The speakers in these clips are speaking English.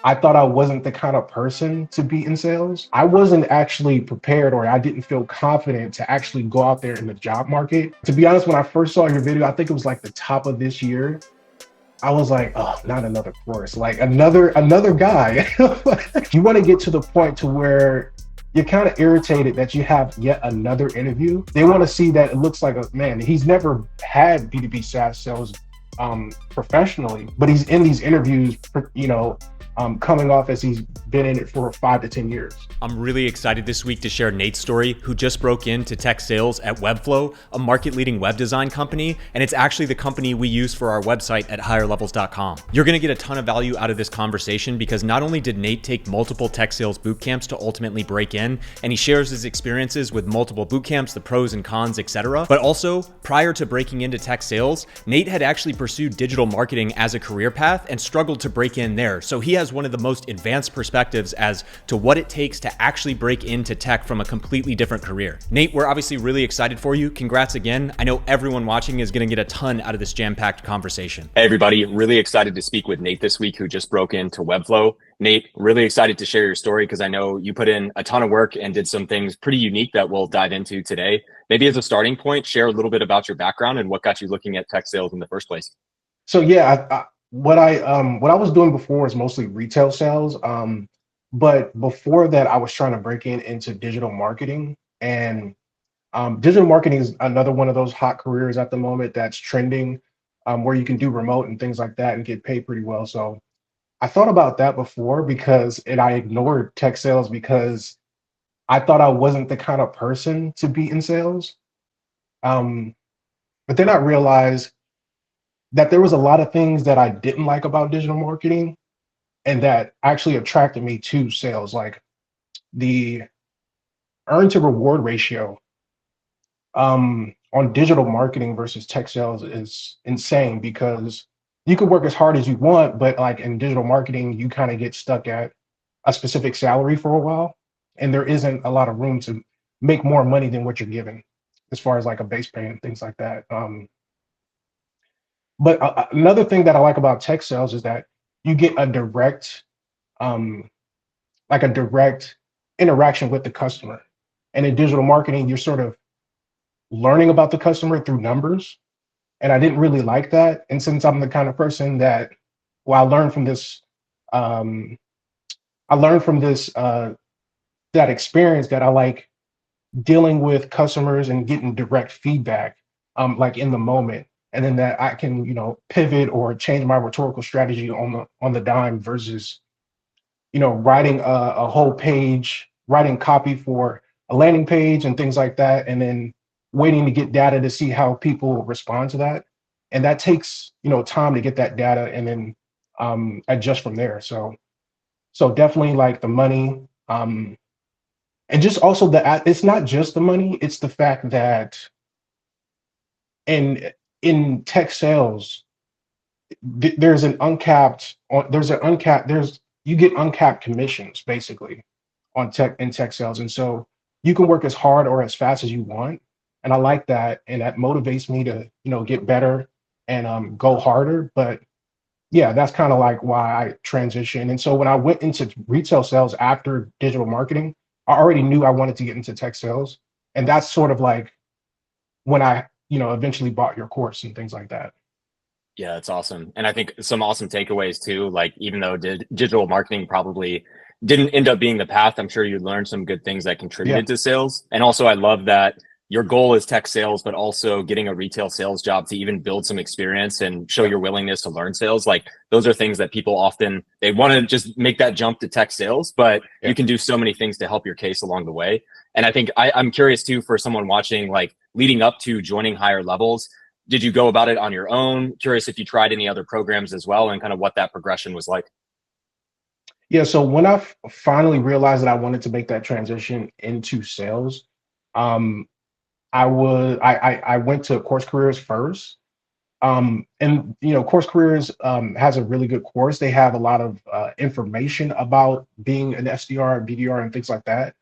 I thought I wasn't the kind of person to be in sales. I wasn't actually prepared, or I didn't feel confident to actually go out there in the job market. To be honest, when I first saw your video, I think it was like the top of this year. I was like, oh, not another course, like another guy. You want to get to the point to where you're kind of irritated that you have yet another interview. They want to see that it looks like a man. He's never had B2B SaaS sales professionally, but he's in these interviews, coming off as he's been in it for 5 to 10 years. I'm really excited this week to share Nate's story, who just broke into tech sales at Webflow, a market-leading web design company, and it's actually the company we use for our website at higherlevels.com. You're going to get a ton of value out of this conversation because not only did Nate take multiple tech sales boot camps to ultimately break in, and he shares his experiences with multiple boot camps, the pros and cons, etc., but also prior to breaking into tech sales, Nate had actually pursued digital marketing as a career path and struggled to break in there. So he has one of the most advanced perspectives as to what it takes to actually break into tech from a completely different career. Nate, we're obviously really excited for you. Congrats again. I know everyone watching is going to get a ton out of this jam-packed conversation. Hey, everybody. Really excited to speak with Nate this week, who just broke into Webflow. Nate, really excited to share your story because I know you put in a ton of work and did some things pretty unique that we'll dive into today. Maybe as a starting point, share a little bit about your background and what got you looking at tech sales in the first place. So yeah, what I was doing before is mostly retail sales. But before that, I was trying to break into digital marketing, and digital marketing is another one of those hot careers at the moment that's trending, where you can do remote and things like that and get paid pretty well. So I thought about that before and I ignored tech sales because I thought I wasn't the kind of person to be in sales. Um, but then I realized that there was a lot of things that I didn't like about digital marketing and that actually attracted me to sales, like the earn to reward ratio on digital marketing versus tech sales is insane because you can work as hard as you want, but like in digital marketing, you kind of get stuck at a specific salary for a while, and there isn't a lot of room to make more money than what you're given as far as like a base pay and things like that. But another thing that I like about tech sales is that you get um, a direct interaction with the customer. And in digital marketing, you're sort of learning about the customer through numbers. And I didn't really like that. And since I'm the kind of person that, well, um, I learned from that experience that I like dealing with customers and getting direct feedback, like in the moment, and then that I can, pivot or change my rhetorical strategy on the dime versus, writing a whole page, writing copy for a landing page and things like that, and then waiting to get data to see how people respond to that. And that takes, time to get that data and then adjust from there. So definitely like the money, and just also it's not just the money, it's the fact that in in tech sales, there's an uncapped there's an uncapped there's you get uncapped commissions basically on tech sales, and so you can work as hard or as fast as you want, and I like that, and that motivates me to get better and go harder. But yeah, that's kind of like why I transitioned. And so when I went into retail sales after digital marketing, I already knew I wanted to get into tech sales, and that's sort of like when I eventually bought your course and things like that. Yeah, that's awesome. And I think some awesome takeaways too. Like, even though digital marketing probably didn't end up being the path, I'm sure you learned some good things that Yeah. contributed to sales. And also, I love that your goal is tech sales, but also getting a retail sales job to even build some experience and show your willingness to learn sales. Like, those are things that people often, they want to just make that jump to tech sales, but Yeah. you can do so many things to help your case along the way. And I think I'm curious too, for someone watching, like leading up to joining Higher Levels, did you go about it on your own? Curious if you tried any other programs as well and kind of what that progression was like. Yeah, so when I finally realized that I wanted to make that transition into sales, um, I went to Course Careers first. And Course Careers has a really good course. They have a lot of information about being an SDR, BDR, and things like that.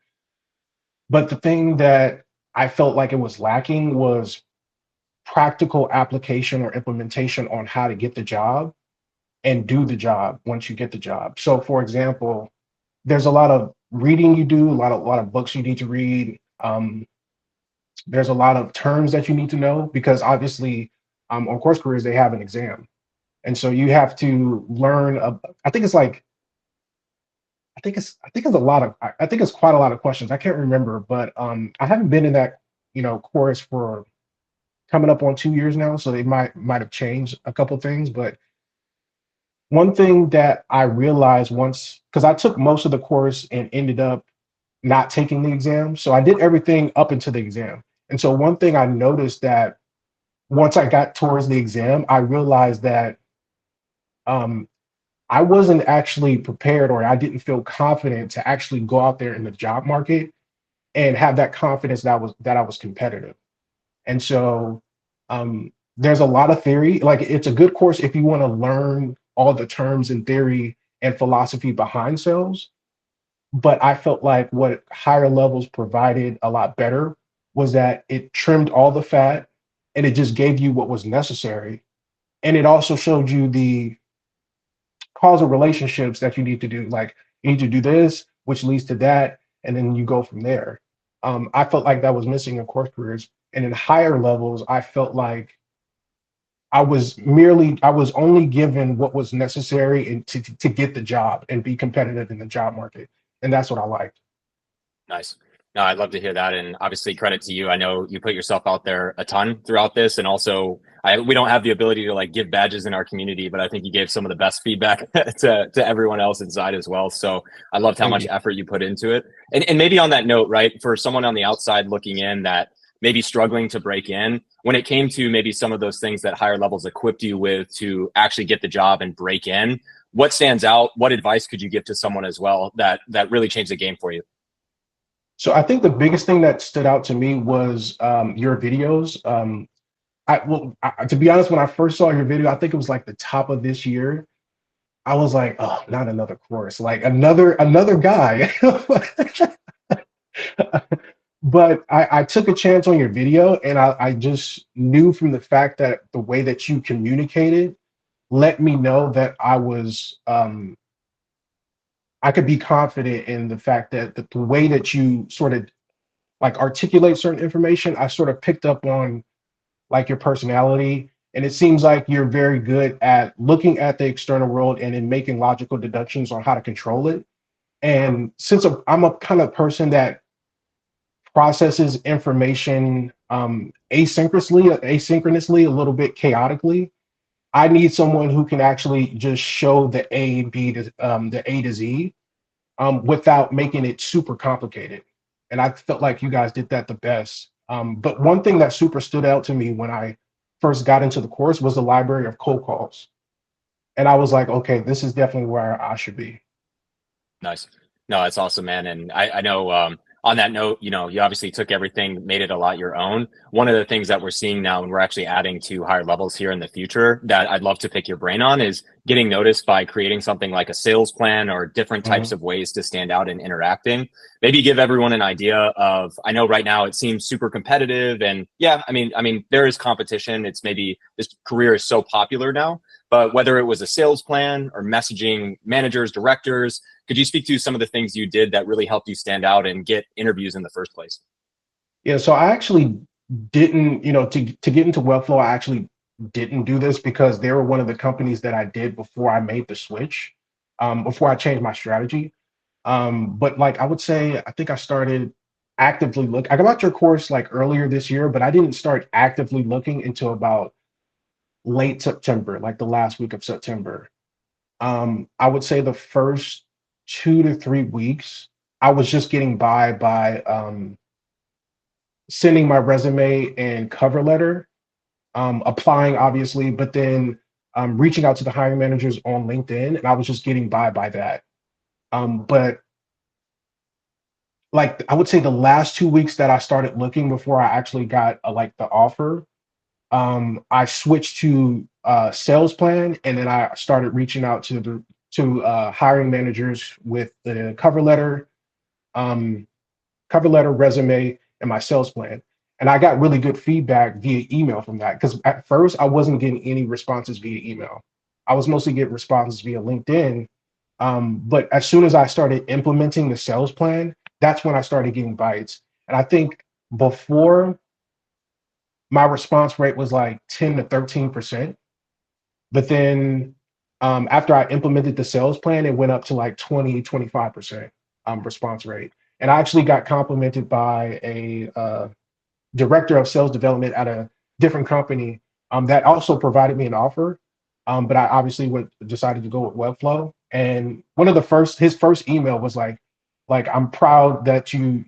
But the thing that I felt like it was lacking was practical application or implementation on how to get the job. and do the job once you get the job. So for example, there's a lot of reading you do, a lot of books you need to read. There's a lot of terms that you need to know because obviously on course careers they have an exam, and so you have to learn. I think it's like I think it's a lot of I think it's quite a lot of questions. I can't remember, but I haven't been in that course for coming up on 2 years now, so they might have changed a couple things. But one thing that I realized once, because I took most of the course and ended up not taking the exam, so I did everything up until the exam. And so one thing I noticed that once I got towards the exam, I realized that um, I wasn't actually prepared, or I didn't feel confident to actually go out there in the job market and have that confidence that I was competitive. And so there's a lot of theory. Like it's a good course if you want to learn all the terms and theory and philosophy behind sales. But I felt like what higher levels provided a lot better was that it trimmed all the fat and it just gave you what was necessary. And it also showed you the causal relationships that you need to do. Like you need to do this, which leads to that, and then you go from there. I felt like that was missing in course careers. And in higher levels, I felt like I was only given what was necessary and to get the job and be competitive in the job market. And that's what I liked. Nice. No, I'd love to hear that. And obviously credit to you. I know you put yourself out there a ton throughout this. And also we don't have the ability to like give badges in our community, but I think you gave some of the best feedback to everyone else inside as well. So I loved how Thank much you. effort you put into it. And maybe on that note, right, for someone on the outside looking in that maybe struggling to break in, when it came to maybe some of those things that higher levels equipped you with to actually get the job and break in, what stands out? What advice could you give to someone as well that really changed the game for you? So I think the biggest thing that stood out to me was your videos. To be honest, when I first saw your video, I think it was like the top of this year. I was like, oh, not another course, like another guy. But I took a chance on your video, and I just knew from the fact that the way that you communicated let me know that I could be confident in the fact that the way that you sort of like articulate certain information, I sort of picked up on like your personality. And it seems like you're very good at looking at the external world and then making logical deductions on how to control it. And since I'm a kind of person that processes information asynchronously, a little bit chaotically, I need someone who can actually just show the A and B to the A to Z without making it super complicated. And I felt like you guys did that the best. But one thing that super stood out to me when I first got into the course was the library of cold calls. And I was like, okay, this is definitely where I should be. Nice. No, that's awesome, man. And I know on that note, you know, you obviously took everything, made it a lot your own. One of the things that we're seeing now, and we're actually adding to higher levels here in the future that I'd love to pick your brain on is getting noticed by creating something like a sales plan or different types of ways to stand out in interacting. Maybe give everyone an idea of, I know right now it seems super competitive and yeah, I mean, there is competition. It's maybe this career is so popular now, but whether it was a sales plan or messaging managers, directors, could you speak to some of the things you did that really helped you stand out and get interviews in the first place? Yeah, so I actually didn't, to get into Webflow, I actually didn't do this because they were one of the companies that I did before I made the switch, before I changed my strategy. But like I would say, I think I started actively look. I got your course like earlier this year, but I didn't start actively looking until about late September, like the last week of September. I would say the first 2 to 3 weeks, I was just getting by sending my resume and cover letter, applying obviously, but then reaching out to the hiring managers on LinkedIn, and I was just getting by that. But like I would say the last 2 weeks that I started looking before I actually got like the offer, I switched to sales plan, and then I started reaching out to hiring managers with the cover letter, resume, and my sales plan. And I got really good feedback via email from that because at first I wasn't getting any responses via email. I was mostly getting responses via LinkedIn. But as soon as I started implementing the sales plan, that's when I started getting bites. And I think before, my response rate was like 10 to 13%. But then after I implemented the sales plan, it went up to like 20, 25% response rate. And I actually got complimented by a director of sales development at a different company that also provided me an offer. But I obviously decided to go with Webflow. And one of his first email was I'm proud that you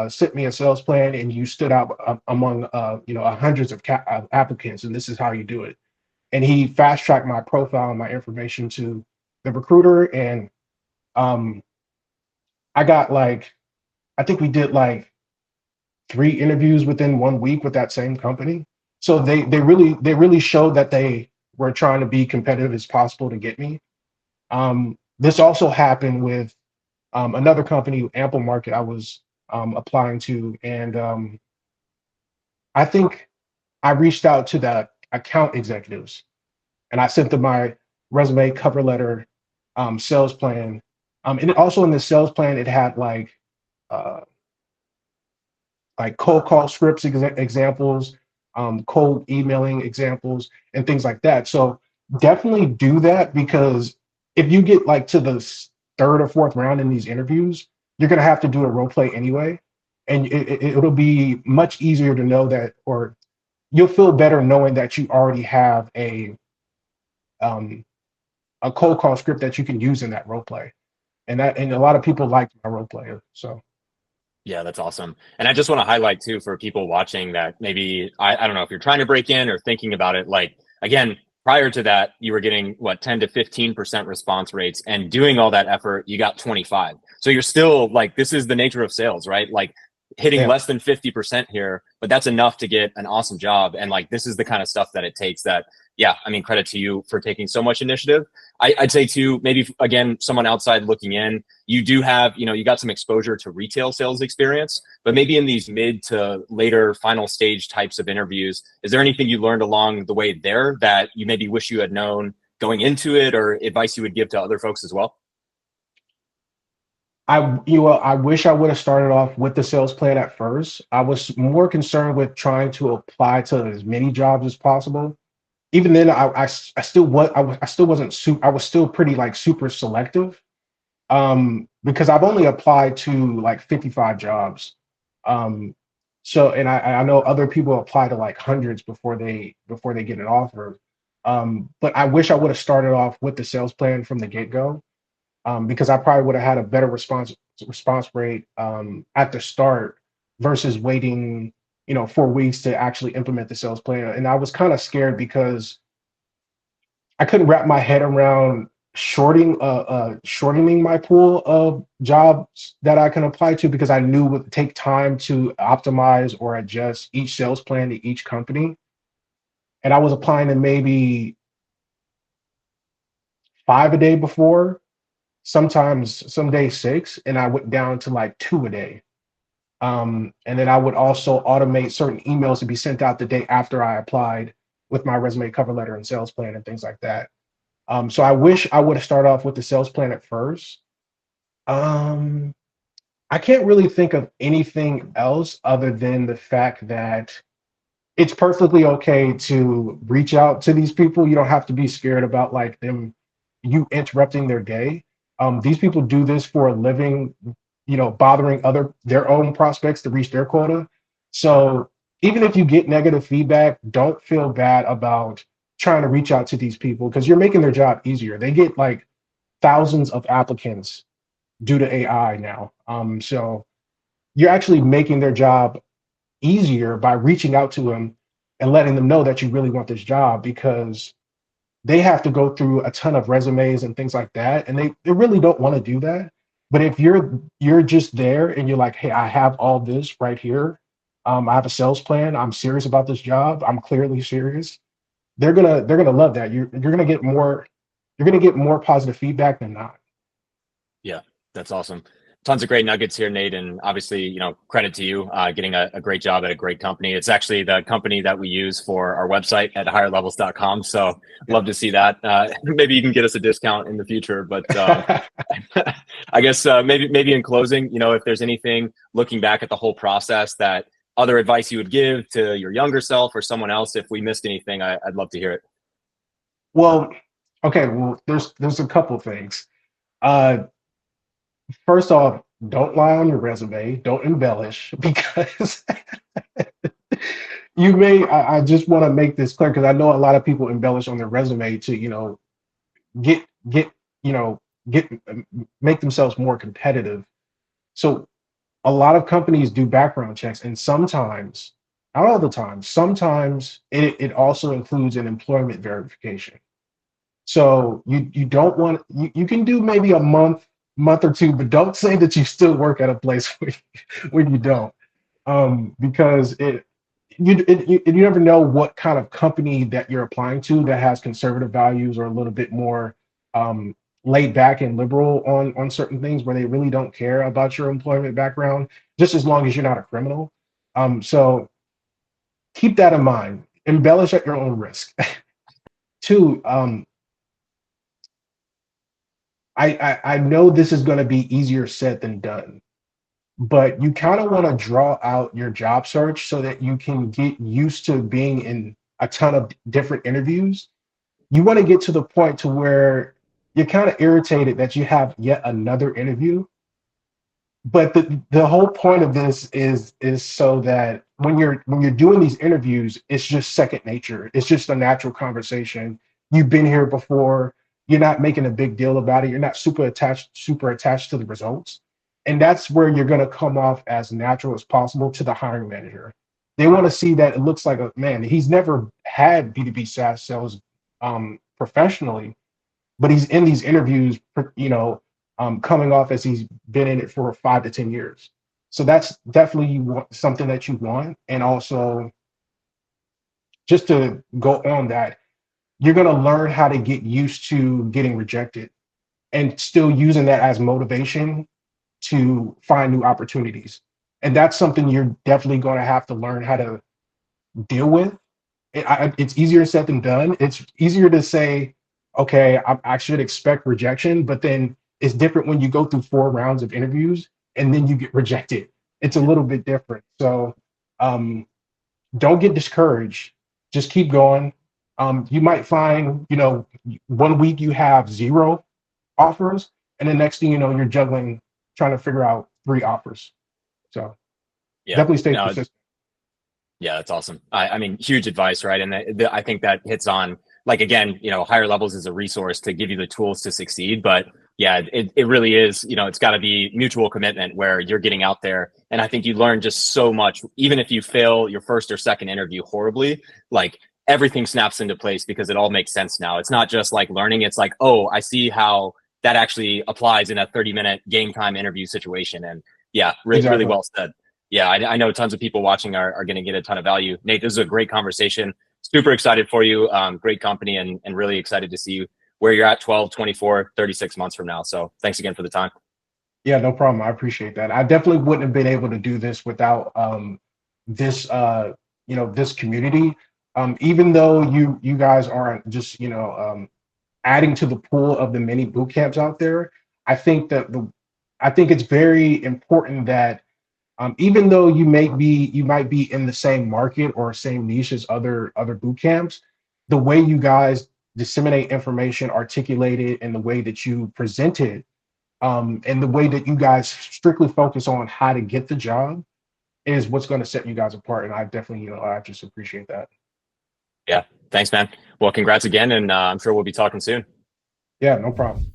sent me a sales plan and you stood out among hundreds of applicants, and this is how you do it. And he fast tracked my profile and my information to the recruiter, and um, I got I think we did like 3 interviews within 1 week with that same company. So they really showed that they were trying to be competitive as possible to get me. This also happened with another company, Ample Market, I was applying to, and I think I reached out to the account executives and I sent them my resume, cover letter, sales plan. And also in the sales plan, it had uh, like cold call scripts examples, cold emailing examples, and things like that. So definitely do that, because if you get like to the third or fourth round in these interviews, you're gonna have to do a role play anyway, and it'll be much easier to know that, or you'll feel better knowing that you already have um, a cold call script that you can use in that role play, and a lot of people like my role player. So. Yeah, that's awesome. And I just want to highlight too for people watching that maybe I don't know if you're trying to break in or thinking about it, like again, prior to that, you were getting what 10 to 15% response rates, and doing all that effort, you got 25. So you're still like, this is the nature of sales, right? Like hitting Yeah. less than 50% here, but that's enough to get an awesome job. And like, this is the kind of stuff that it takes that, yeah, I mean, credit to you for taking so much initiative. I'd say too, maybe again, someone outside looking in, you do have, you got some exposure to retail sales experience, but maybe in these mid to later final stage types of interviews, is there anything you learned along the way there that you maybe wish you had known going into it, or advice you would give to other folks as well? I wish I would have started off with the sales plan at first. I was more concerned with trying to apply to as many jobs as possible. Even then, I still I still wasn't I was still pretty like super selective, because I've only applied to like 55 jobs. Um, so, and I know other people apply to like hundreds before they get an offer. But I wish I would have started off with the sales plan from the get-go, because I probably would have had a better response rate at the start versus waiting 4 weeks to actually implement the sales plan. And I was kind of scared because I couldn't wrap my head around shortening my pool of jobs that I can apply to, because I knew it would take time to optimize or adjust each sales plan to each company. And I was applying to maybe 5 a day before, sometimes some days 6, and I went down to like 2 a day. And then I would also automate certain emails to be sent out the day after I applied with my resume, cover letter, and sales plan and things like that. So I wish I would have started off with the sales plan at first. Um, I can't really think of anything else other than the fact that it's perfectly okay to reach out to these people. You don't have to be scared about like you interrupting their day. These people do this for a living, bothering their own prospects to reach their quota. So even if you get negative feedback, don't feel bad about trying to reach out to these people, because you're making their job easier. They get like thousands of applicants due to AI now. So you're actually making their job easier by reaching out to them and letting them know that you really want this job, because they have to go through a ton of resumes and things like that, and they really don't want to do that. But if you're just there and you're like, hey, I have all this right here, I have a sales plan, I'm serious about this job, I'm clearly serious, they're gonna love that. You're gonna get more positive feedback than not. Yeah, that's awesome. Tons of great nuggets here, Nate. And obviously, credit to you getting a great job at a great company. It's actually the company that we use for our website at higherlevels.com. So love to see that. Maybe you can get us a discount in the future. But I guess maybe in closing, if there's anything looking back at the whole process that other advice you would give to your younger self or someone else, if we missed anything, I'd love to hear it. Well, okay. Well, there's a couple things. First off, don't lie on your resume. Don't embellish because you may. I just want to make this clear because I know a lot of people embellish on their resume to get you know get make themselves more competitive. So a lot of companies do background checks, and sometimes, not all the time, sometimes it also includes an employment verification. So you don't want you can do maybe a month or two, but don't say that you still work at a place when you don't, because you never know what kind of company that you're applying to that has conservative values or a little bit more laid back and liberal on certain things where they really don't care about your employment background, just as long as you're not a criminal. So keep that in mind. Embellish at your own risk. Two, I know this is going to be easier said than done, but you kind of want to draw out your job search so that you can get used to being in a ton of different interviews. You want to get to the point to where you're kind of irritated that you have yet another interview. But the whole point of this is so that when you're doing these interviews, it's just second nature. It's just a natural conversation. You've been here before. You're not making a big deal about it. You're not super attached to the results. And that's where you're going to come off as natural as possible to the hiring manager. They want to see that it looks like a man. He's never had B2B SaaS sales professionally, but he's in these interviews, coming off as he's been in it for 5 to 10 years. So that's definitely something that you want. And also, just to go on that, you're going to learn how to get used to getting rejected and still using that as motivation to find new opportunities. And that's something you're definitely going to have to learn how to deal with. It's easier said than done. It's easier to say, okay, I should expect rejection, but then it's different when you go through 4 rounds of interviews and then you get rejected. It's a little bit different. So don't get discouraged. Just keep going. You might find, 1 week you have 0 offers, and the next thing you know, you're juggling, trying to figure out 3 offers. So definitely stay persistent. Yeah, that's awesome. I mean, huge advice, right? And I think that hits on, like, again, Higher Levels is a resource to give you the tools to succeed. But yeah, it really is, it's got to be mutual commitment where you're getting out there. And I think you learn just so much, even if you fail your first or second interview horribly, like, everything snaps into place because it all makes sense now. It's not just like learning. It's like, oh, I see how that actually applies in a 30-minute game time interview situation. And yeah, really well said. Yeah, I know tons of people watching are going to get a ton of value. Nate, this is a great conversation. Super excited for you. Great company, and really excited to see you where you're at 12, 24, 36 months from now. So thanks again for the time. Yeah, no problem. I appreciate that. I definitely wouldn't have been able to do this without this this community. Even though you guys aren't just adding to the pool of the many boot camps out there, I think it's very important that even though you might be in the same market or same niche as other boot camps, the way you guys disseminate information, articulate it, and the way that you present it, and the way that you guys strictly focus on how to get the job is what's going to set you guys apart. And I definitely, I just appreciate that. Yeah. Thanks, man. Well, congrats again. And I'm sure we'll be talking soon. Yeah, no problem.